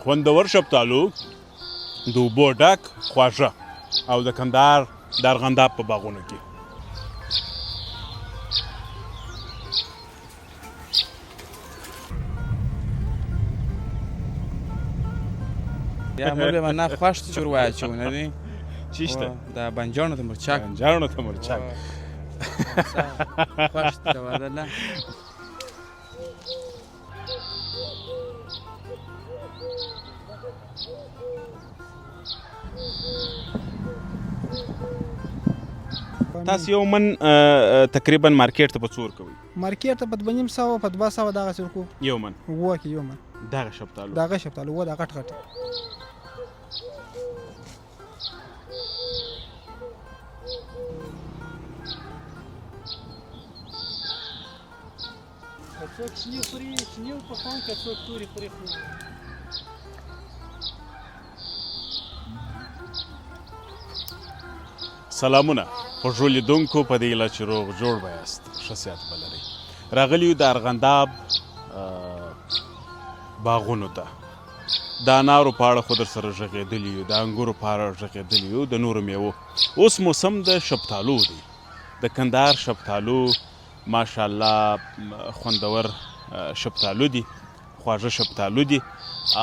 خوندور شفتالو د اوبو ډک خواږه او د کندهار د ارغنداب په باغونو کې. یا موږ به نه خوښ چور واچو نه دی چیشته دا بنجانو ته مرچک بنجانو ته مرچک خوښ ته ودله تاسو یو من تقریبا مارکیټ ته په څور کوئ؟ مارکیټ ته په 250 په 200 دغسې ورکوو. یو من اووه کې یو من دغه شفتالو دغه شفتالو اووه دا غټ غټ که څوک شنې خوري شنې وپخوم که څوک تورې خوري سلامونه خوږو لیدونکو په دې هیله چې روغ جوړ به یاست ښه صحت به لرئ. راغلي یو د ارغنداب باغونو ته. د انارو په اړه خو در سره غږېدلي یو، د انګورو په اړه غږېدلي یو، د نورو میوو. اوس موسم د شفتالو دی. د کندهار شفتالو ماشاءالله خوندور شفتالو دي، خواږه شفتالو دي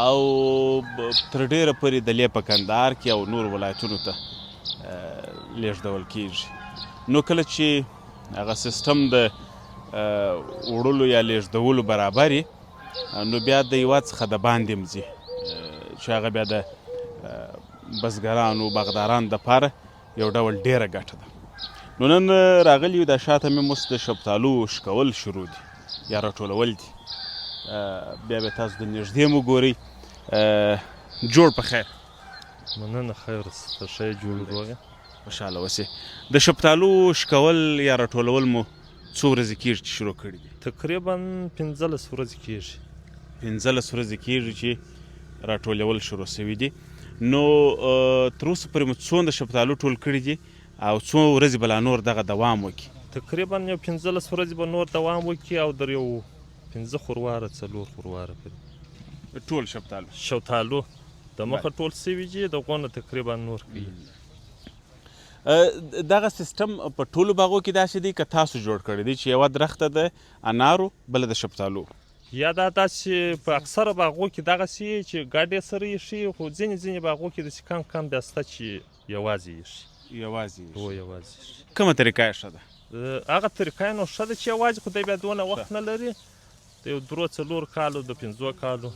او تر ډېره پورې د لې په کندهار کې او نور ولایتونو ته لیږدول کېږي. نو کله چې هغه سیستم د وړلو یا لیږدولو برابر وي نو بیا د هېواد څخه د باندې هم ځي چې هغه بیا د بزګرانو باغدارانو دپاره یو ډول ډېره ګټه ده. نو نن راغلي یو د شاته مې اوس د شفتالو شکول شروع دي یا راټولول دي. بیا به تاسو د نږدې مو ګورئ. جوړ په خیر. مننه خیر اوسه، ښه یې جوړ روغ یې. خوشحاله اوسئ. د شفتالو شکول یا راټولول مو څو ورځې کېږي چې شروع کړي دي؟ تقریبا 15 ورځې کېږي. 15 ورځې کېږي چې راټولول شروع سوي دي. نو تر اوسه پورې مو څومره شفتالو ټول کړي دي او څو ورځې به لا نور دغه دوام وکړي؟ تقریبا یو 15 ورځې به نور دوام وکړي او در یو 5 خورواره 4 خورواره پورې ټول شفتالو د مخه ټول سوي دي، دغو نه تقریبا نور کوي. دغه سیستم په ټولو باغو کې داسې دی که تاسو جوړ کړی دی چې یوه درخته د انارو بله د شفتالو؟ یا دا داسې په اکثره باغو کې دغسې یي چې ګډ یې سره ایښي، خو ځینې باغو کې داسې کم بیا شته چې یوازې ایښي. یوازې ایښي. کومه طریقه یې ښه ده؟ هغه طریقه یې نو ښه ده چې یوازې خو دی بیا دونه وخت نه لري، د یو 3-4 کالو د 5 کالو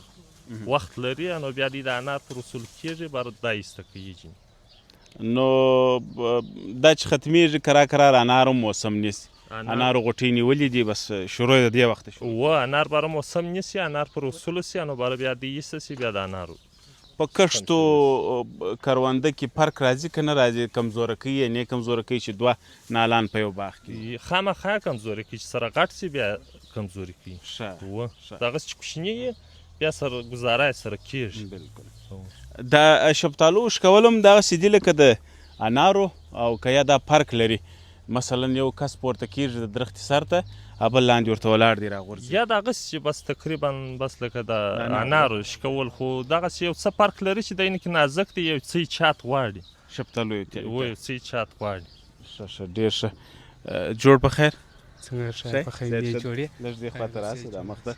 وخت لري، نو بیا دی د انار پر اصول کېږي بار دا ایسته کوي. نو دا چې ختمیږي کرار انارو موسم نیسي، انارو غوټۍ نیولې دي بس شروع یې د دې وخته شو؟ انار باره موسم نیسي، انار پر اصولو سي، نو باره بیا دی ایسته سي بیا د انارو. په کښتو کرونده کې فرق راځي که نه راځي؟ کمزورکۍ یا نه کمزورکۍ چې دوه نالان په یو باغ کې؟ خامخا کمزوري کوي، چې سره غټ سي بیا کمزوري کوي. دغسې چې کوچني یي بیا سره ګزاره یې سره کېږي. بلکل. د شفتالو شکول هم دغسې دي لکه د انارو او که یا دا فرق لري؟ مثلا یو کس پورته کېږي د درختې سر ته او بل لاندې ورته ولاړ دی راغورځي؟ یا دغسې چې بس تقریبا بس لکه د انارو شکول، خو دغسې یو څه فرق لري چې دی نه کې نازک دی، یو څه یې چات غواړي. شفتالو یو څه یې چات غواړي. ښه ډېر ښه. جوړ په خیر. څنګه ښه په خیر دی جوړې لږ دې خواته راسه دا مخ ته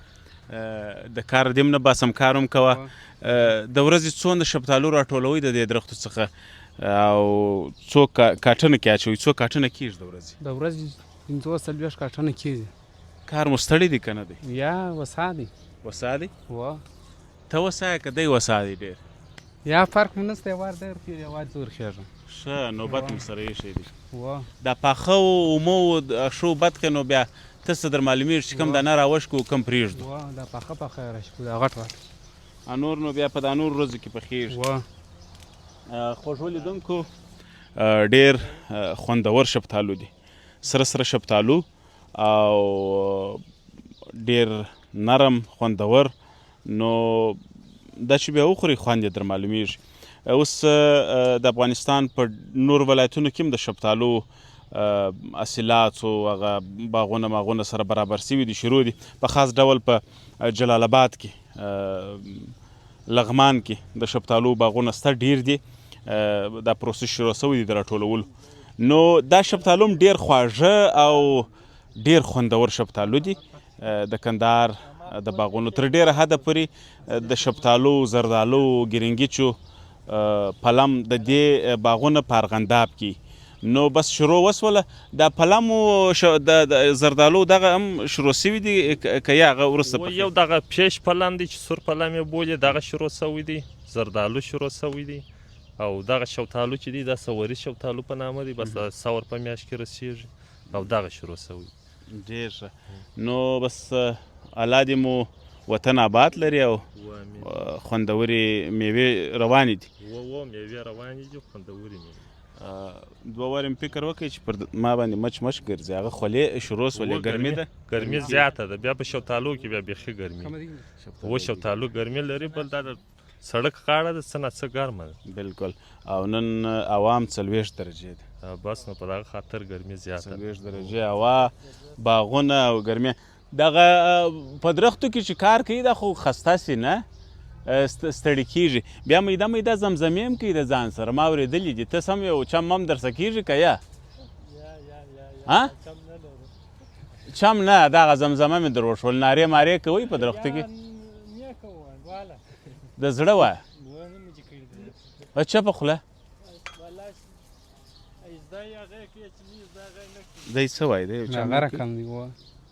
د کار دې هم نه باسم کار هم کوه. د ورځې څومره شفتالو راټولوئ د دې درختو څخه او څو کاټنه کې اچوئ؟ څو کاټنه کېږي د ورځې؟ د ورځې 45 کاټنه کېږي. کار مو ستړی دی که نه دی؟ یا وسا دی. وسا دی؟ ته وسا یې که دی وسا دی ډېر؟ یا فرق مو نشته، یوار دی ورخېږي یوار زه ورخېږم. ښه نوبت مو سره ایښی دی. دا پاخه اومو ښو بد که نو بیا ته څه در معلومېږي چې کوم دانه راوشکو او کوم پرېږدو؟ دا پاخه راشکو دا غټ انور نو بیا په دا نور ورځو کې پخېږي. خوږو لیدونکو ډېر خوندور شفتالو دي، سره شفتالو او ډېر نرم خوندور. نو دا چې بیا وخورئ خوند یې در معلومېږي. اوس د افغانستان په نور ولایتونو کې هم د شفتالو حاصلاتو هغه باغونه سره برابر سوي دي، شروع دي. په خاص ډول په جلال آباد کې لغمان کې د شفتالو باغونه سته ډیر دي دا پروسس شروع سوی دی د راټولولو نو دا شفتالو هم ډیر خواږه او ډیر خوندور شفتالو دي د کندهار د باغونو تر ډیره حده پورې د شفتالو زردالو ګرینګیچو پلم د دې باغونه په ارغنداب کې نو بس شروع وسوله دا پلم د زردالو دغه هم شروع سوي دي که یا هغه وروسته یو دغه پیش پلم دی چې سور پلم یې بولي دغه شروع سوی دی زردالو شروع سوی دی او دغه شفتالو چې دی دا سوري شفتالو په نامه دی بس سور په میاشت کې رسیږي او دغه شروع سوی ډېر ښه نو بس الله دې مو وطن آباد لري او خوندورې میوې روانې دي میوې روانې دي خوندورې میوې دوه وارې مې فکر وکړی چې پر ما باندې مچ ګرځي هغه خولې شروع سولې ګرمي ده ګرمي زیاته ده بیا په شفتالو کې بیا بیخي ګرمي و شفتالو ګرمي لري بل دا سړک غاړه ده څه نه څه ګرمه ده بالکل او نن عوام 40 درجې ده بس نو په دغه خاطر ګرمي زیاته 40 درجې هوا باغونه او ګرمي دغه په درختو کې چې کار کوي دا خو خسته سي نه ستړي کېږي بیا میده زمزمې هم کوي د ځان سره ما اورېدلي دي ته سم یو چم هم درسه کېږي که یا چم نه دغه زمزمه مې در وښول نارې مارې کوئ په درختو کې د زړه وایه چپه خوله دی څه وایي دی هغه رقم دی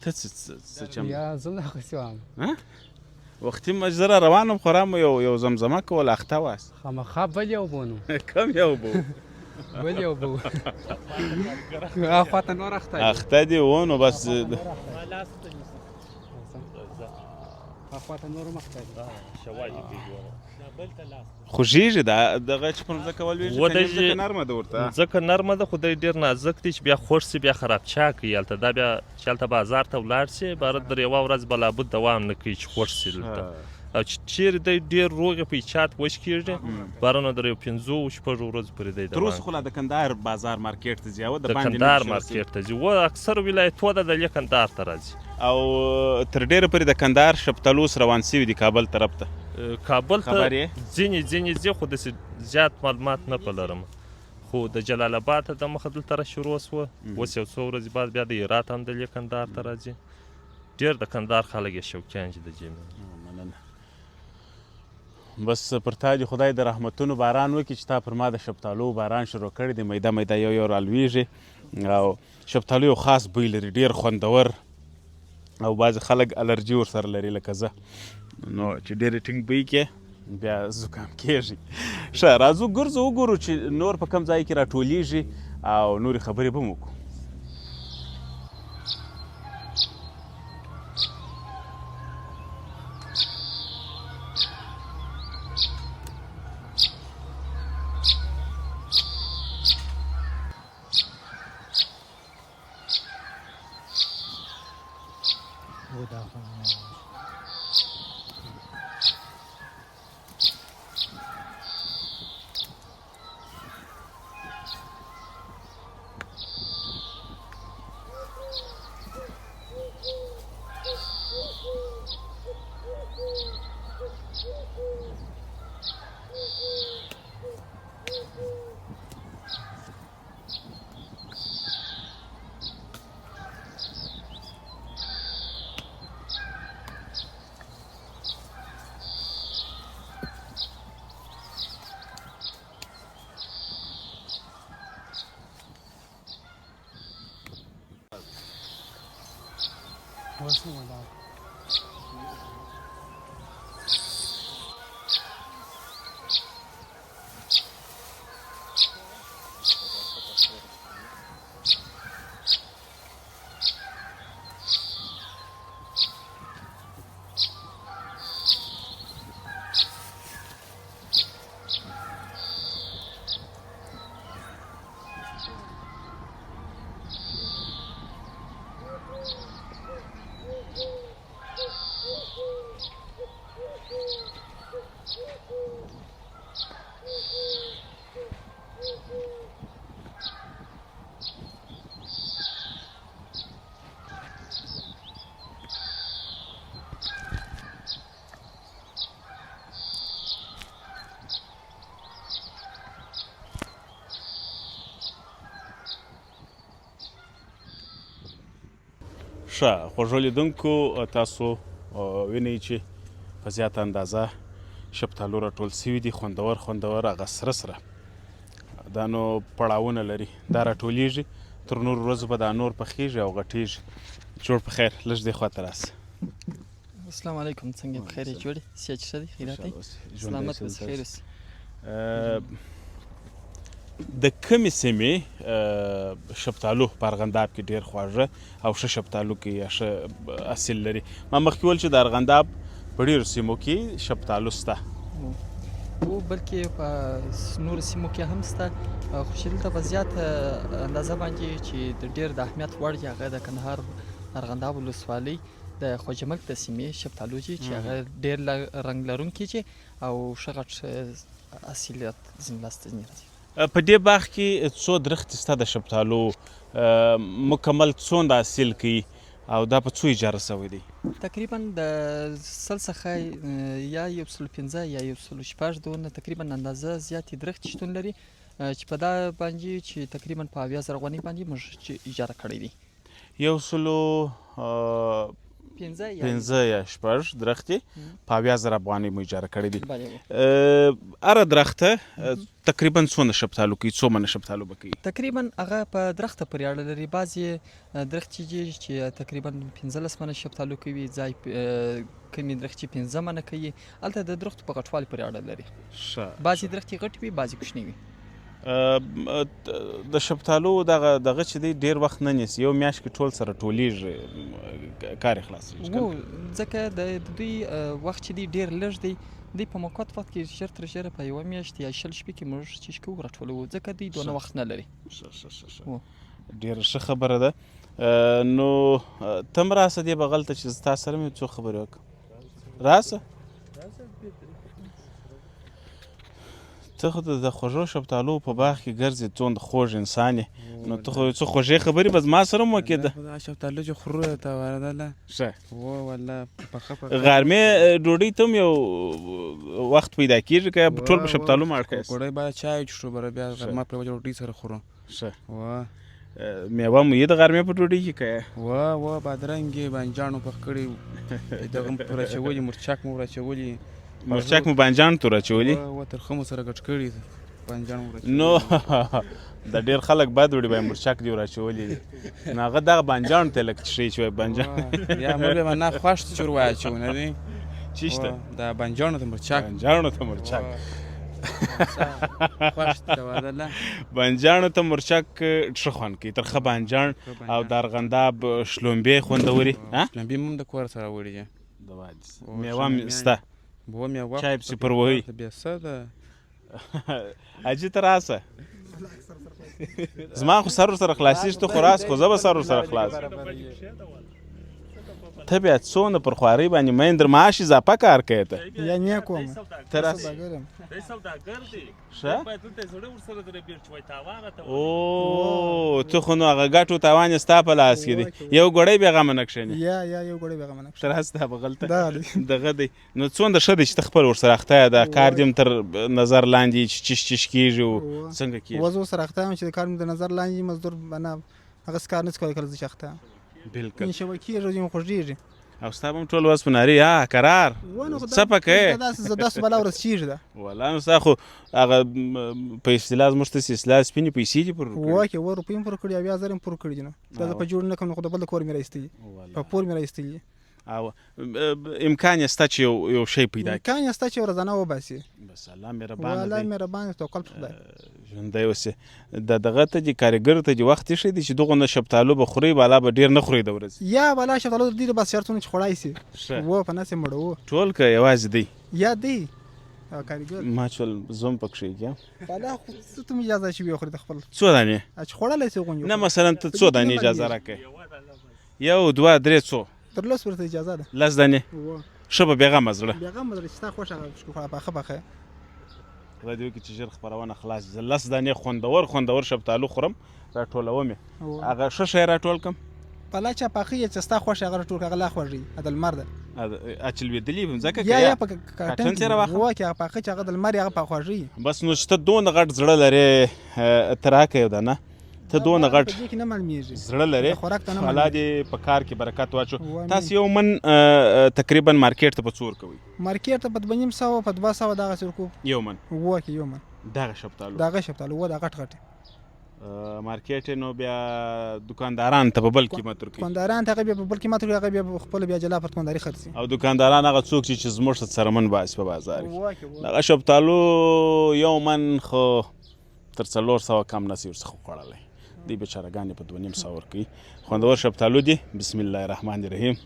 ته څه چم یا زه دغسې وایم وختي مجزره روانم خو رام یو زمزمه کول اخته واست خامخا بل یو بو نو کم یو بو بل یو بو هغه خواته نور اخته دی و نو بس خواته نور مخته خوږیږي دغه چې پر مځکه ولویږي ځکه نرمه ده ورته ځکه نرمه ده خو دی ډېر نازک دی چې بیا خوږ سي بیا خرابچا کوي هلته دا بیا چې هلته بازار ته ولاړ سي باره در یوه ورځ به لابد دوام نه کوي چې خوږ سي دلته او چې چیرې دی ډېر روغ په ایچات وچ کېږي باره نو در یو 5-6 ورځو پورې دی تر اوسه خو لا د کندهار بازار مارکېټ ته ځي او د کندهار مارکېټ ته ځي و اکثر ولایتونه د دلې کندهار ته راځي او تر ډېره پورې د کندهار شفتالو اوس روان سوي دي کابل طرف ته کابل ته ځینې ځي خو داسې زیات معلومات نه په لرم خو د جلال آباد ته د مخه دلته راشروع سوه اوس یو څو ورځې بعد بیا د هرات هم دلې کندهار ته راځي ډېر د کندهار خلک یې شوقیان دي د دې بس پر تا دې خدای د رحمتونو باران وکړي چې تا پر ما د شفتالو باران شروع کړی دی میده یو رالویږي او شفتالو یو خاص بوی لري ډېر خوندور او بعضې خلک الرجي ورسره لري لکه زه نو چې ډېرې ټینګ بوی کې بیا زکام کېږي ښه راځو ګرځو وګورو چې نور په کوم ځای کې راټولیږي او نورې خبرې به هم وکړو ښه خوږو لیدونکو تاسو وینئ چې په زیاته اندازه شفتالو راټول سوي دي خوندور هغه سره سره دا نو پړاوونه لري دا راټولیږي تر نورو ورځو به دا نور پخیږي او غټیږي جوړ په خیر لږ دې خواته راسه السلام علیکم څنګه په خیر یې جوړې صحت ښه دی خیرات دی سلامت اوسې خیر اوسې د کومې سیمې شفتالو په ارغنداب کې ډېر خواږه او ښه شفتالو کې یا ښه اصل لري ما مخکې ویل چې د ارغنداب په ډېرو سیمو کې شفتالو شته او بلکې په نورو سیمو کې هم شته خو چې دلته په زیاته اندازه باندې چې د ډېر د اهمیت وړ دي هغه د کندهار ارغنداب ولسوالۍ د خوجملک د سیمې شفتالو دي چې هغه ډېر رنګ لرونکي دي او ښه غټ اصلیت ځینې لاسته راځي په دې باغ کې څو درختې شته د شفتالو مکمل څومره حاصل کوي او دا په څو اجاره شوی دی تقریبا د سل څخه یا 115 یا 116 دونه تقریبا اندازه زیاتې درختې شتون لري چې په دا باندې چې تقریبا په 80,000 غونې باندې موږ اجاره کړی دي 115 یا 6 درختې په 80,000 افغانۍ مو اجاره کړی دي هره درخته تقریبا څونه شفتالو کوي څو منه شفتالو به کوي تقریبا هغه په درخته پورې اړه لري بعضې درختې دي چې تقریبا 15 منه شفتالو کوي ځای کمې درختې 15 منه کوي هلته د درختو په غټوالي پورې اړه لري بعضې درختې غټې وي بعضې کوچنۍ وي د شفتالو دغه چې دی ډېر وخت نه نیسي یو میاشت کې ټول سره ټولیږي کار یې خلاصېږي ځکه د دوی وخت چې دی ډېر لږ دی دوی په موقت وخت کې ژر تر ژره په یوه میاشت یا 20 شپې کې موږ چې کوو راټولوو ځکه دوی دونه وخت نه لري ډېره ښه خبره ده نو ته هم راسه دې بغل ته چې ستا سره مې څو خبرې وکړم راسه ته خو د خوږو شفتالو په باغ کې ګرځې څومره خوږ انسان یې نو ته خو څه خوږې خبرې به زما سره هم وکړې دا شفتالو چې خورو ته واردله ښه والله پخه غرمې ډوډۍ ته هم یو وخت پیدا کېږي که ټول په شفتالو ماړ کړی ګوړی باید چای وڅښو بره بیا غرمه پرې ډوډۍ سره خورو ښه واه میوه مو یې د غرمې په ډوډۍ کې که واه بادرنګ یې بانجانو پخ کړي دغه مو پر اچولي مرچک مو اچولي مرچک مو بانجان تو راچولي ترخه مو سره ګډ کړي بانجان نو د ډېر خلک بد وړي به مرچک دې راچولي دي نو هغه دغه بانجان ته لږ څښي چې بانجان یا موږ به نه خوښ چې ور واچو نه دي چیشته دا بانجانو ته مرچک خوښ ته ودله بانجانو ته مرچک ښه خوند کوي ترخه بانجان او د ارغنداب شلومبې خوندورې شلومبې هم د کور سره وړي میوه هم شته چای پسې پر وهي حاجي ته راسه زما خو سر ورسره خلاصېږي ته خو راسه خو زه به سر ورسره خلاص ته بیا څونه پر خوارۍ باندې میندر معاش اضافه کار کوې ته یا نه کوم ته راسه او ته خو نو هغه ګټو تاوان یې ستا په لاس کې دی یو ګوړی بې غمه نه کښېنې یو ګوړی بې غمه نه ته راسه دا بغل ته دغه دی نو څومره ښه دی چې ته خپل ورسره اخته یې دا کار دې هم تر نظر لاندې چې چش کېږي او څنګه کېږي اوس ورسره اخته یم چې د کار مې د نظر لاندې مزدور نه هغسې کار نشي کولی کله زه چې اخته یم بالکل شبکې ژوند خوږېږي او ستا به هم ټول ورځ په ناري قرار څه په کوې داسې بلا ورځ کېږي ده والله نو ستا خو هغه په اصطلاح زموږ ته اصطلاح سپینې پیسې دي پر وکې 1 روپۍ هم پوره کړي او 1000 هم پوره کړي دي نو دا زه په جوړ نه کوم نو خو د بل د کور مې راایستلي په پور مې راایستلي او امکان یې شته چې یو شی پیدا کړي امکان یې شته چې ورځنه وباسي بس الله مهربانه الله مهربانه توکل په خدای ژوندی اوسې دغه ته دي کارګر ته دي وخت ایښی دی چې دغونه شفتالو به خوري بالا به ډېر نه خوري د ورځې یا بالا شفتالو د دې بس شرطونه چې خوړای شي و په نسې مړو ټول که یوازې دی یا دی کارګر ما چول زوم پکښې کیا بالا خو څه ته اجازه شي وي خوري د خپل څو دانې چې خوړلی شي غونډ نه مثلا ته څو دانې اجازه راکړې 1 2 3 څو تر لس ورته اجازه ده 10 دانې ښه به بېغمه زړه بېغمه زړه چې ستا خوښه پاخه خدای دې وکړي چې ژر خپرونه خلاص زه 10 دانې خوندور شفتالو خورم راټولوم یې هغه ښه شی راټول کړم بالا چا پاخه یې چې ستا خوښه هغه راټول کړه هغه لا خوږي د لمر ده چې لوېدلي به ځکه یا په کاټن سره واخه هغه پاخه چې هغه د لمر هغه پاخوږي بس نو چې ته دونه غټ زړه لرې ته راکړې یو دانه ته دونه غټ په دې کې نه معلومیږي زړه لرې خوراک ته نه الله معلومیږي. دې په کار کې برکت واچو وامین. تاسو یو من تقریبا مارکیټ ته په څور کوئ مارکیټ ته په 250 په 200 دغسې ورکو یو من وه کې یو من دغه شفتالو دغه شفتالو وه دا غټ غټ مارکیټ نو بیا دکانداران ته په بل قیمت ورکوي دکانداران ته هغه بیا په بل قیمت ورکوي هغه بیا خپل بیا جلا پر دکانداري خرڅي او دکانداران هغه څوک چې زموږ څخه څرمن باسي په بازار کې وه کې وه دغه شفتالو یو من خو تر 400 کم نسی ورڅخه خوړلی دی بیچارهګانې په 250 ورکوي خوندور شفتالو دي بسم الله الرحمن الرحیم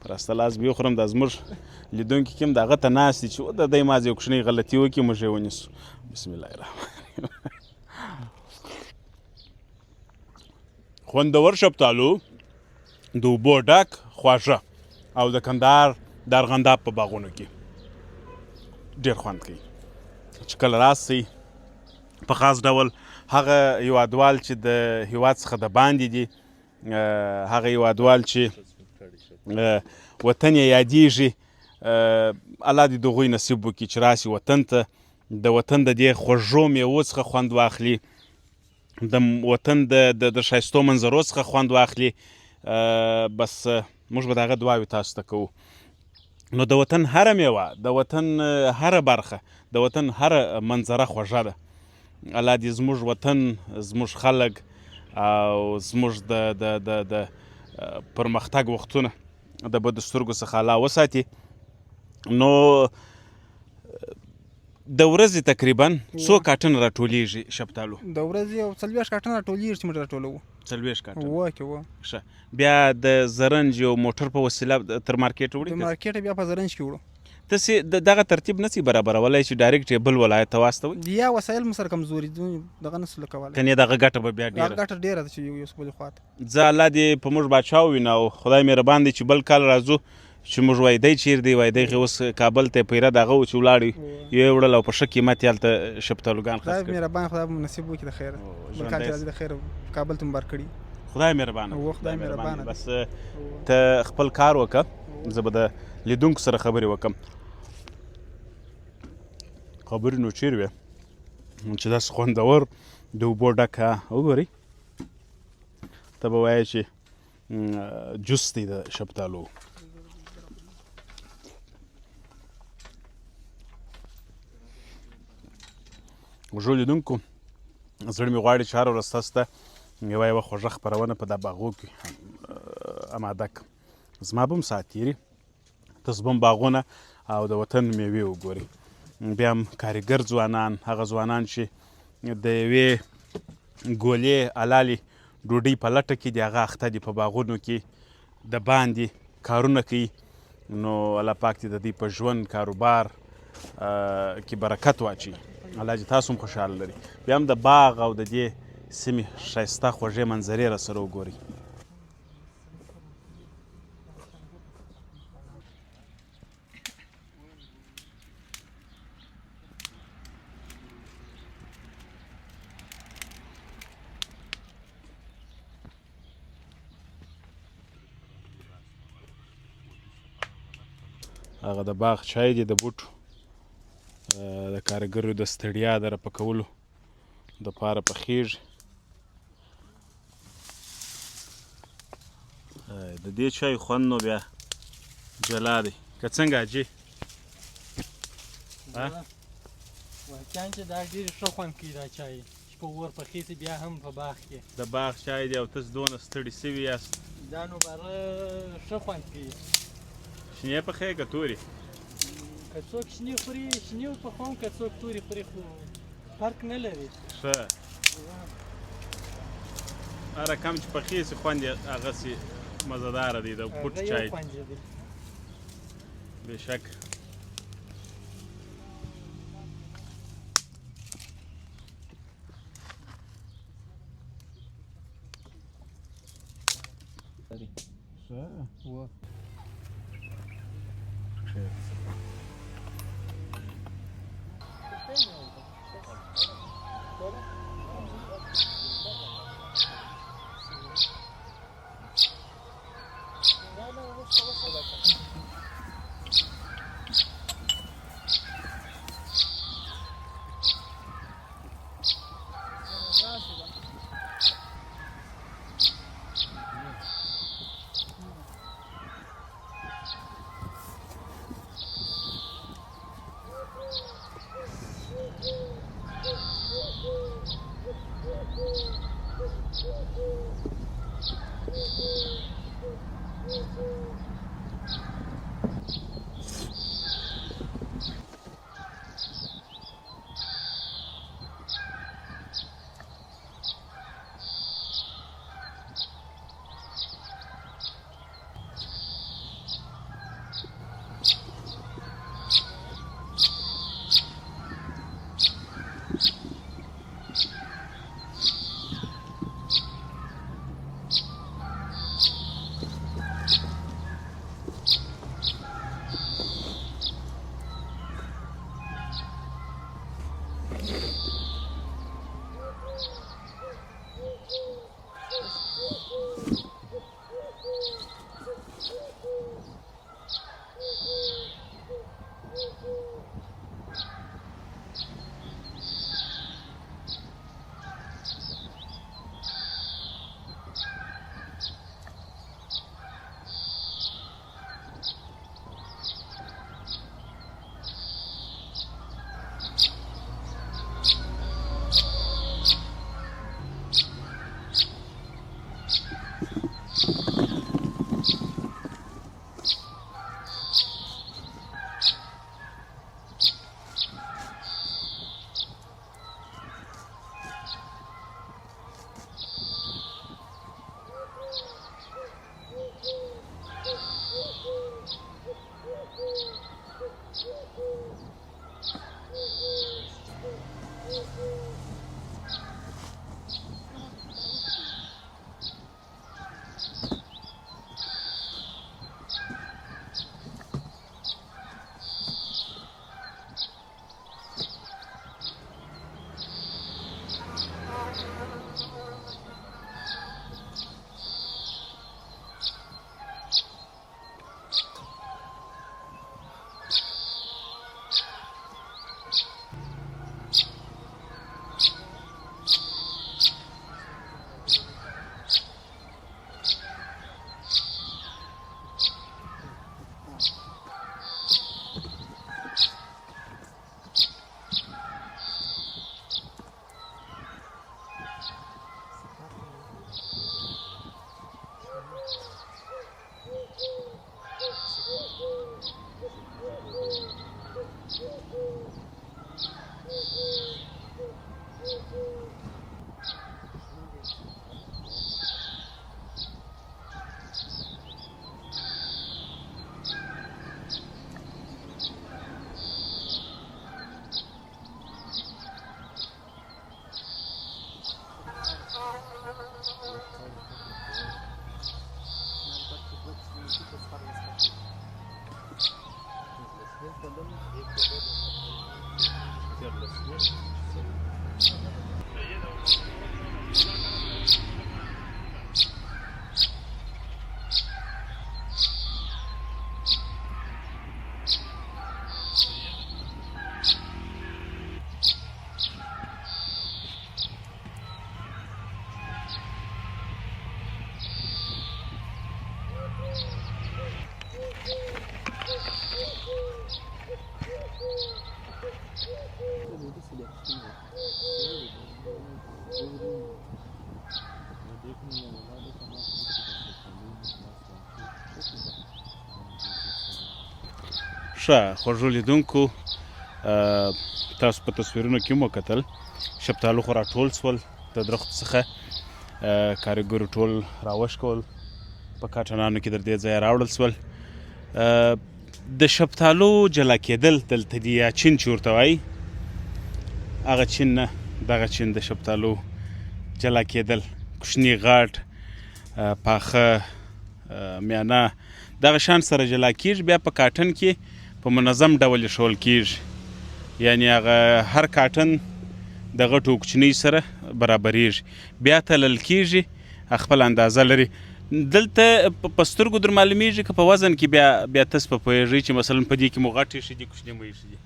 په راسته لاس به وخورم دا زموږ لیدونکي کې هم دغه ته ناست دي چې د دی مازې یو کوچنۍ غلطي وکړي موږ یې ونیسو بسم الله الرحمن الرحیم خوندور شفتالو د اوبو ډک خواږه او د کندهار د ارغنداب په باغونو کې ډېر خوند کوي چې کله راسئ په خاص ډول هغه هیوادوال چې د هیواد څخه د باندې دي هغه هیوادوال چې وطن یې یادیږي الله دې د هغوی نصیب وکړي چې راسي وطن ته د وطن د دې خوږو میوو څخه خوند واخلي د وطن د ښایستو منظرو څخه خوند واخلي بس موږ به د هغه دعاوې تاسو ته کوو نو د وطن هره میوه د وطن هره برخه د وطن هره منظره خوږه ده الله دې زموږ وطن زموږ خلک او زموږ د پرمختګ وختونه د بدو سترګو څخه الله وساتي نو د ورځې تقریبا څو کاټن راټولیږي شفتالو د ورځې یو 40 کاټن راټولیږي چې موږ راټولوو 40 کاټن وه کې وه ښه بیا د زرنج یو موټر په وسیله تر مارکیټ وړي د مارکیټ بیا په زرنج کې وړو تاسې دغه ترتیب نسی برابرولی چې ډایرکټ یې بل ولایت ته واستوئ یا وسایل مو سره کمزوري دغه نسو کولی کنې دغه ګټه به بیا ډېره ګټه ډېره ده چې یو څه بلې خواته زه الله دې په موږ باچا ووینه او خدای مهربان دی چې بل کال راځو چې موږ وایي دی چیرې دی وایي دی اوس کابل ته پیره دغه و چې ولاړ یو یې وړل او په ښه قیمت یې هلته شفتالوګان خرڅ خدای کړي مهربان خدای مو نصیب وکړي د خیره بل کال چې راځي د خیره کابل ته مبارک کړي خدای مهربانه خدای مهربانه بس ته خپل کار وکړه زه به د لیدونکو سره خبرې وکړم خبرې نو چیرې وې چې داسې خوندور د اوبو ډکه وګورئ ته به وایې چې جوس دی د شفتالو ورژو لیدونکو زړه مې غواړي چې هره ورځ تاسو ته یوه خوږه خپرونه په دا باغو کې اماده کړم زما به هم ساعت تېري تاسو به هم باغونه او د وطن میوې وګورئ بیا هم کارګر ځوانان هغه ځوانان چې د یوې ګولې حلالې ډوډۍ په لټه کې دي هغه اخته دي په باغونو کې د باندې کارونه کوي نو الله پاک دې د دوی په ژوند کاروبار کې برکت واچوي الله دې تاسو هم خوشحاله لري بیا هم د باغ او د دې سیمې ښایسته خوږې منظرې را سره وګورئ هغه د باغ چای دی د بوټو د کارګرو د ستړیا د رفع کولو دپاره پخیږي د دې چای خوند نو بیا جلا دی که څنګه حاجي واقعا چې دا ډېر ښه خوند کوي دا چای چې په اور پخې سي بیا هم په باغ کې د باغ چای دی او تاسو دونه ستړي سوي یاست دا نو باره ښه خوند کوي شنې پخې که تورې که څوک شنې خوري شنې وپخوم که څوک تورې خوري خو فرق نه لري ښه هر کم چې پخې سي خوند یې هغسې مزهداره دی د پوټ چای بېشک ښه خوږو لیدونکو تاسو په تصویرونو کې مو کتل شفتالو خو راټول سول د درختو څخه کارګرو ټول راوشکول په کاټنانو کې در دې ځایه راوړل سول د شفتالو جلا کېدل دلته دي یا چین چې ورته وایي هغه چین نه دغه چین د شفتالو جلا کېدل کوچني غټ پاخه میانه دغه شان سره جلا کېږي بیا په کاټن کې په منظم ډول ایښول کېږي یعنی هغه هر کاټن د غټو کوچنۍ سره برابریږي بیا تلل کېږي خپل اندازه لري دلته په سترګو در معلومیږي که په وزن کې بیا تاسو په پوهیږئ چې مثلا په دې کې مو غټ ایښي دي کوچني مو ایښي دي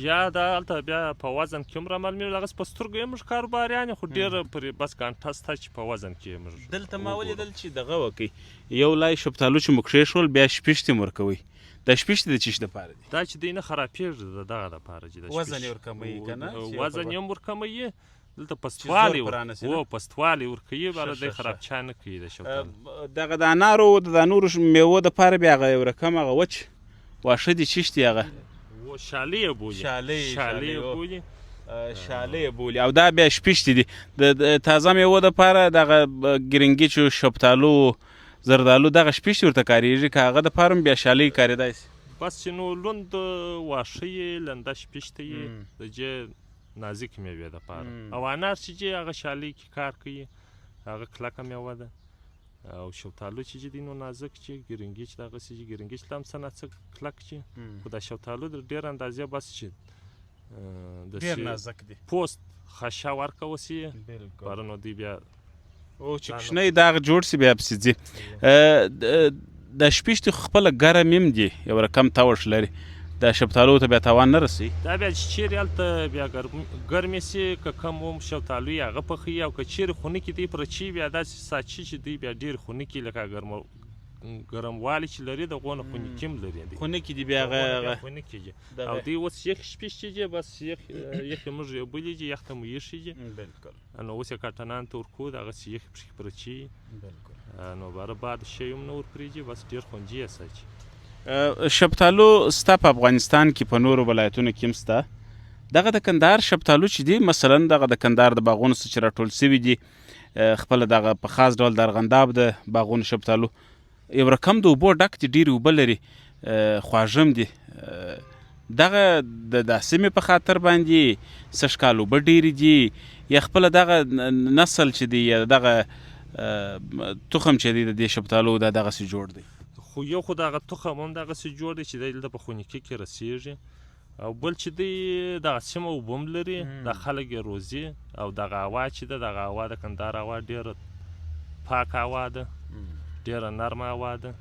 یا دا هلته بیا په وزن کې هم رامعلومیږي هغسې په سترګو یې موږ کاروباریان یو خو ډېر پرې بس ګانټه شته چې په وزن کې یې موږ دلته ما ولیدل چې دغه وکئ یو لای شفتالو چې مو کښېښول بیا شپېشتې مو ورکوئ دا شپېشتې د څه شي دپاره دي دا چې دی نه خرابېږي د دغه دپاره چې وزن یې ورکموي که نه وزن یې هم ورکموي دلته پستوالی ورکوي بله دی خرابچا نه کوي د شفتالو دغه د انارو د نورو میوو دپاره بیا هغه یو رقم هغه وچ واښه دي چیش دي هغه شالی یې بولي او دا بیا شپېشتې دي د تازه میوو دپاره دغه ګرنګیچو شفتالو زردالو دغه شپېشتې ورته کارېږي که هغه دپاره هم بیا شالی کارېدای شي بس چې نو لوند واښه یې لنده شپېشته یې د جې نازک میوې دپاره او انار چې جې هغه شالی کې کار کوي هغه کلکه میوه ده او شفتالو چې دی نو نازک چې ګرنګیچ دغسې چې ګرنګیچ لا هم څه نه څه کلک چې خو دا شفتالو د ډېر اندازې بس چې ډېر نازک دي. پوست خشه ورکوه سي بالکل. باره نو دوی بیا او چې کوچنی داغ جوړ سي بیا پسې ځي. د شپېشتي خو خپله ګرم هم دي، یو رقم توش لري. د شفتالو ته بیا تاوان نه رسي؟ دا بیا چې چیرې هلته بیا ګرمې سي که کم هم شفتالو یې هغه پخوي، او که چیرې خونکي دی پرچي بیا داسې ساچي چې دوی بیا ډېر خونکي لکه ګرموالی چې لري دغو نه خونکي هم لري. خونکي دي بیا هغه خونکي دي. او دوی اوس یخ شپېشتي دي، بس یخ موږ یو بلې دي، یخ ته مو ایښي دي. بالکل. نو اوس یې کاټنان ته ورکو دغسې یخ پکښې پرچي. بالکل. نو باره باد شی هم نه ورپرېږي، بس ډېر خوندي یې ساتي. شفتالو ستا په افغانستان کې په نورو ولایتونو کې هم سته. دغه د کندهار شفتالو چې دي، مثلا دغه د کندهار د باغونو څخه چې راټول سوي دي، خپله دغه په خاص ډول د ارغنداب د باغونو شفتالو یو رقم د اوبو ډک دي، ډېرې اوبه لري، خواږه هم دي. دغه د سیمې په خاطر باندې سږ کال اوبه ډېرې دي، یا خپله دغه نسل چې دی یا دغه تخم چې دی د دې شفتالو دا دغسې جوړ دی؟ خو یو خو دغه تخم هم دغسې جوړ دی چې دی دلته په خونکي کې رسېږي، او بل چې دی دغه سیمه اوبه هم لري، د خلک یې روزي، او دغه هوا چې ده دغه هوا د کندهار هوا ډېره پاکه هوا ده، ډېره نرمه هوا ده.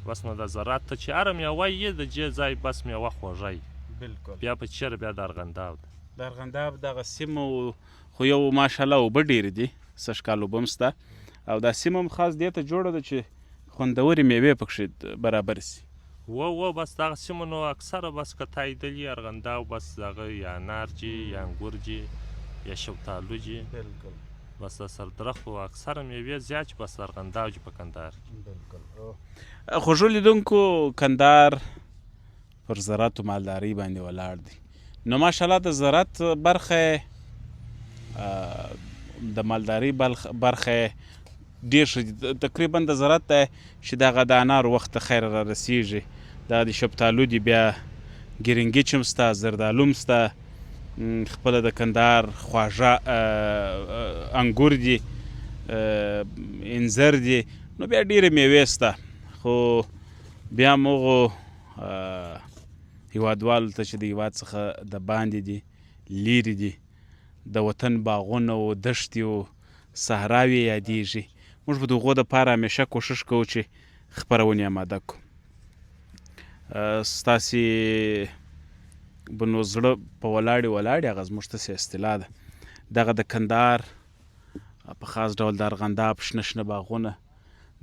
بس نو د زراعت ته چې هره میوه یې د دې ځای بس میوه خوږه یي. بالکل. بیا په چیرې بیا د ارغنداب ده. د ارغنداب دغه سیمه خو یو ماشاءالله اوبه ډېرې دي، سږ کال اوبه هم شته، او دا سیمه هم خاص دې ته جوړه ده چې خوندورې میوې پکښې برابر سي. بس دغه سیمه نو اکثره بس که تاییدلي ارغنداب بس دغه یا انار جي یا انګور جي یا شفتالو جي. بالکل. بس د سردرختو اکثره میوې زیات بس ارغنداب جي په کندهار کې. بالکل. خوږو لیدونکو، کندهار پر زراعت و مالدارۍ باندې ولاړ دی. نو ماشاءالله د زراعت برخه د مالدارۍ برخه ډېر ښه دي. تقریبا د زراعت دی چې دغه د انارو وخت ته خیر را رسېږي، دغه د شفتالو دي، بیا ګرنګچ هم شته، زردالو هم شته، خپله د کندهار خواږه انګور دي، انځر دي، نو بیا ډېرې میوې شته. خو بیا هم هغو هیوادوالو ته چې د هیواد څخه د باندې دي، لیرې دي، د وطن باغونه و دښتې و صحراوې یادېږي. موږ به د هغو دپاره همیشه کوښښ کوو چې خپرونې اماده کړو. ستاسې به نو زړه په ولاړې هغه زموږ تاسې اصطلاح ده. دغه د کندهار په خاص ډول د ارغنداب شنه شنه باغونه،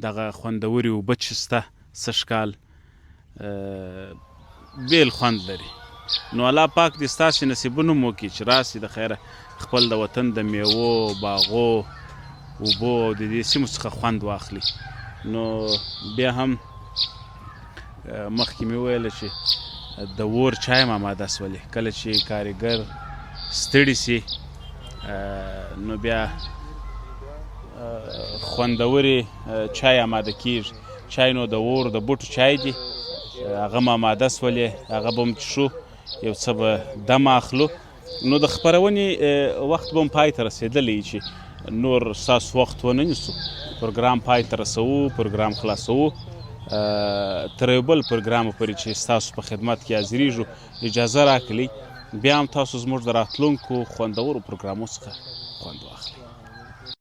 دغه خوندورې اوبه چې شته سږ کال بیل خوند لري. نو الله پاک دې ستاسې نصیبونه مو وکړي چې راسي د خیره خپل د وطن د میوو، باغو، اوبو او د دې سیمو څخه خوند واخلي. نو بیا هم مخکې مې وویله چې د اور چای هم اماده سولې. کله چې کارګر ستړي سي نو بیا خوندورې چای اماده کېږي. چای نو د اور د بوټو چای دي، هغه هم اماده سولې، هغه به هم څښو، یو څه به دم اخلو. نو د خپرونې وخت به هم پای ته رسېدلی چې نور ستاسو وخت ونه نیسو، پروګرام پای ته رسوو، پروګرام خلاصوو، تر یو بل پروګرام پورې چې ستاسو په خدمت کې حاضرېږو. اجازه راکړئ بیا هم تاسو زموږ د راتلونکو خوندورو پروګرامو څخه خوند واخلئ.